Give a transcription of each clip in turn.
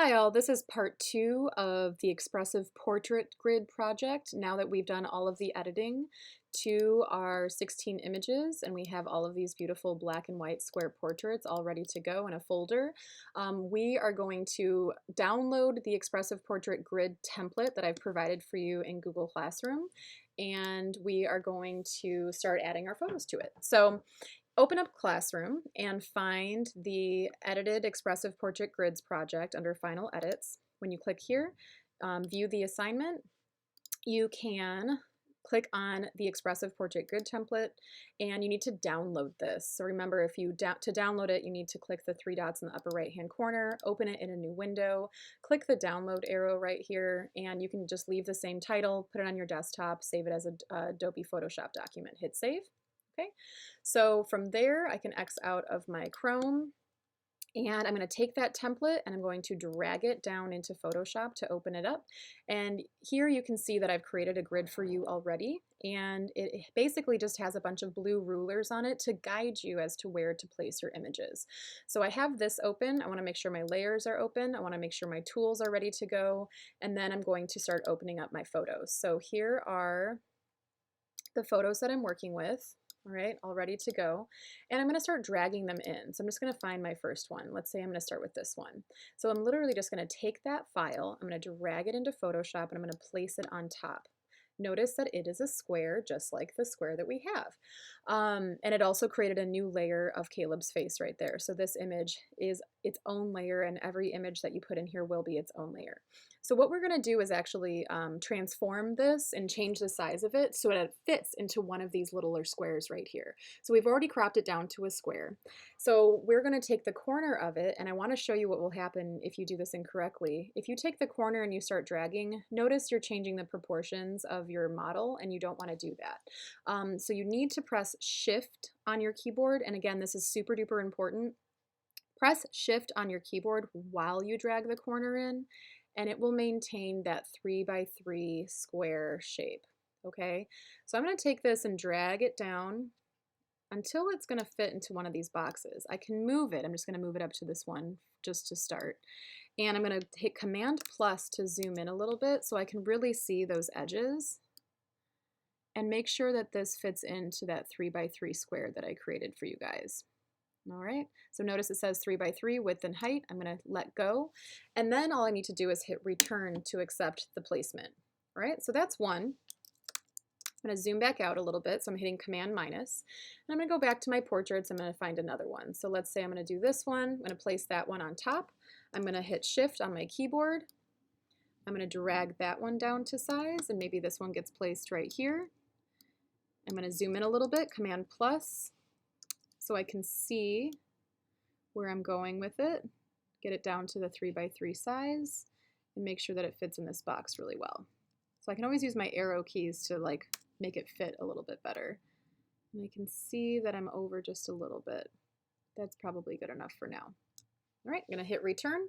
Hi all, this is part 2 of the Expressive Portrait Grid project. Now that we've done all of the editing to our 16 images and we have all of these beautiful black and white square portraits all ready to go in a folder, we are going to download the Expressive Portrait Grid template that I've provided for you in Google Classroom, and we are going to start adding our photos to it. So open up Classroom and find the Edited Expressive Portrait Grids project under Final Edits. When you click here, view the assignment, you can click on the Expressive Portrait Grid template, and you need to download this. So remember, if you to download it, you need to click the 3 dots in the upper right hand corner, open it in a new window, click the download arrow right here, and you can just leave the same title, put it on your desktop, save it as a Adobe Photoshop document, hit save. Okay, so from there I can X out of my Chrome, and I'm going to take that template and I'm going to drag it down into Photoshop to open it up. And here you can see that I've created a grid for you already, and it basically just has a bunch of blue rulers on it to guide you as to where to place your images. So I have this open. I want to make sure my layers are open. I want to make sure my tools are ready to go, and then I'm going to start opening up my photos. So here are the photos that I'm working with. All right, all ready to go. And I'm gonna start dragging them in. So I'm just gonna find my first one. Let's say I'm gonna start with this one. So I'm literally just gonna take that file, I'm gonna drag it into Photoshop, and I'm gonna place it on top. Notice that it is a square, just like the square that we have. And it also created a new layer of Caleb's face right there. So this image is its own layer, and every image that you put in here will be its own layer. So what we're going to do is actually transform this and change the size of it so that it fits into one of these littler squares right here. So we've already cropped it down to a square. So we're going to take the corner of it, and I want to show you what will happen if you do this incorrectly. If you take the corner and you start dragging, notice you're changing the proportions of your model, and you don't want to do that. So you need to press Shift on your keyboard, and again, this is super duper important. Press Shift on your keyboard while you drag the corner in, and it will maintain that 3 by 3 square shape. Okay, so I'm going to take this and drag it down until it's going to fit into one of these boxes. I can move it. I'm just going to move it up to this one just to start. And I'm going to hit Command plus to zoom in a little bit so I can really see those edges and make sure that this fits into that 3 by 3 square that I created for you guys. All right, so notice it says 3 by 3 width and height. I'm going to let go, and then all I need to do is hit return to accept the placement. All right, so that's one. I'm going to zoom back out a little bit, so I'm hitting Command minus, and I'm going to go back to my portraits. I'm going to find another one. So let's say I'm going to do this one. I'm going to place that one on top. I'm going to hit Shift on my keyboard. I'm going to drag that one down to size, and maybe this one gets placed right here. I'm going to zoom in a little bit, Command plus, so I can see where I'm going with it, get it down to the 3 by 3 size, and make sure that it fits in this box really well. So I can always use my arrow keys to like make it fit a little bit better. And I can see that I'm over just a little bit. That's probably good enough for now. All right, I'm gonna hit return.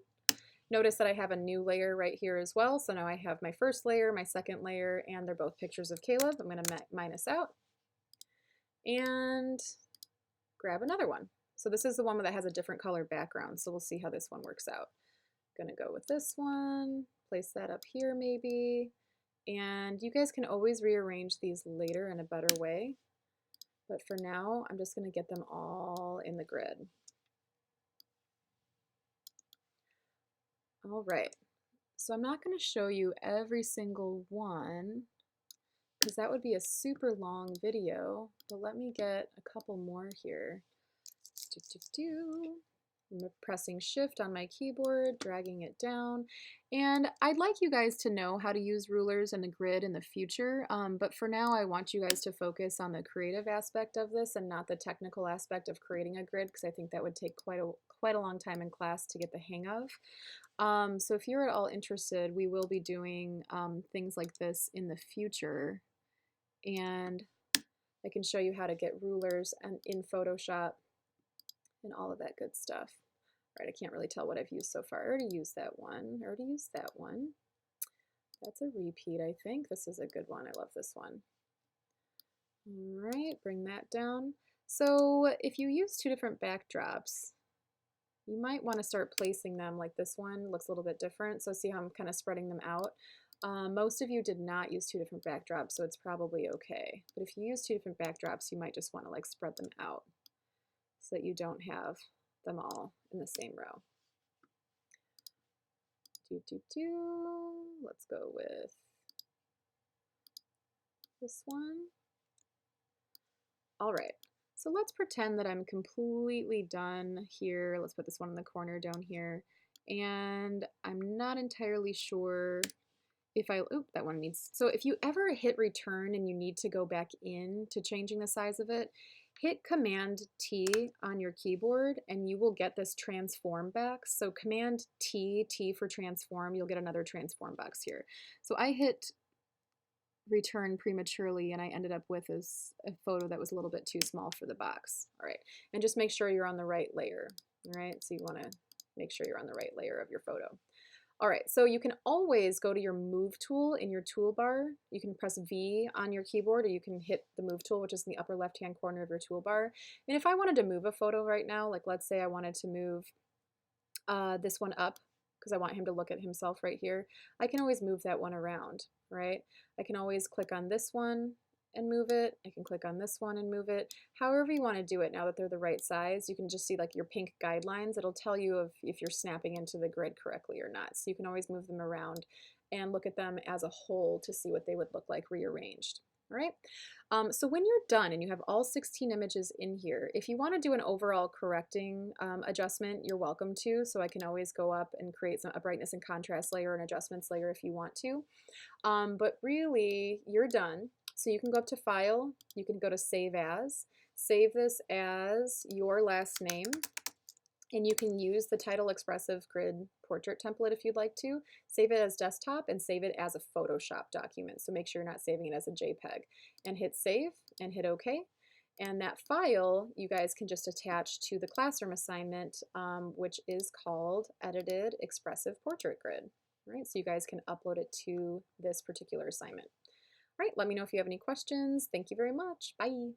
Notice that I have a new layer right here as well. So now I have my first layer, my second layer, and they're both pictures of Caleb. I'm gonna minus out and grab another one. So this is the one that has a different color background, so we'll see how this one works out. I'm gonna go with this one, place that up here maybe, and you guys can always rearrange these later in a better way, but for now, I'm just gonna get them all in the grid. All right, so I'm not gonna show you every single one, because that would be a super long video, but let me get a couple more here. I'm pressing Shift on my keyboard, dragging it down, and I'd like you guys to know how to use rulers and the grid in the future, but for now I want you guys to focus on the creative aspect of this and not the technical aspect of creating a grid, because I think that would take quite a long time in class to get the hang of. So if you're at all interested, we will be doing things like this in the future, and I can show you how to get rulers and in Photoshop and all of that good stuff. All right, I can't really tell what I've used so far. I already used that one. I already used that one. That's a repeat, I think. This is a good one. I love this one. All right, bring that down. So if you use two different backdrops, You might want to start placing them like this one looks a little bit different. So see how I'm kind of spreading them out. Most of you did not use two different backdrops, so it's probably okay. But if you use two different backdrops, you might just want to like spread them out so that you don't have them all in the same row. Let's go with this one. All right, so let's pretend that I'm completely done here. Let's put this one in the corner down here. And I'm not entirely sure if that one needs, so if you ever hit return and you need to go back in to changing the size of it, hit Command T on your keyboard and you will get this transform box. So Command T, T for transform, you'll get another transform box here. So I hit return prematurely and I ended up with a photo that was a little bit too small for the box. All right, and just make sure you're on the right layer. All right, so you want to make sure you're on the right layer of your photo. All right, so you can always go to your move tool in your toolbar. You can press V on your keyboard, or you can hit the move tool, which is in the upper left-hand corner of your toolbar. And if I wanted to move a photo right now, like let's say I wanted to move this one up because I want him to look at himself right here, I can always move that one around, right? I can always click on this one and move it. I can click on this one and move it. However you want to do it, now that they're the right size, you can just see like your pink guidelines. It'll tell you if you're snapping into the grid correctly or not. So you can always move them around and look at them as a whole to see what they would look like rearranged. All right. So when you're done and you have all 16 images in here, if you want to do an overall correcting adjustment, you're welcome to. So I can always go up and create a brightness and contrast layer and adjustments layer if you want to. But really, you're done. So you can go up to File, you can go to Save As, save this as your last name, and you can use the Title Expressive Grid portrait template if you'd like to. Save it as desktop and save it as a Photoshop document. So make sure you're not saving it as a JPEG. And hit Save and hit OK. And that file you guys can just attach to the classroom assignment, which is called Edited Expressive Portrait Grid. Right, so you guys can upload it to this particular assignment. All right, let me know if you have any questions. Thank you very much. Bye.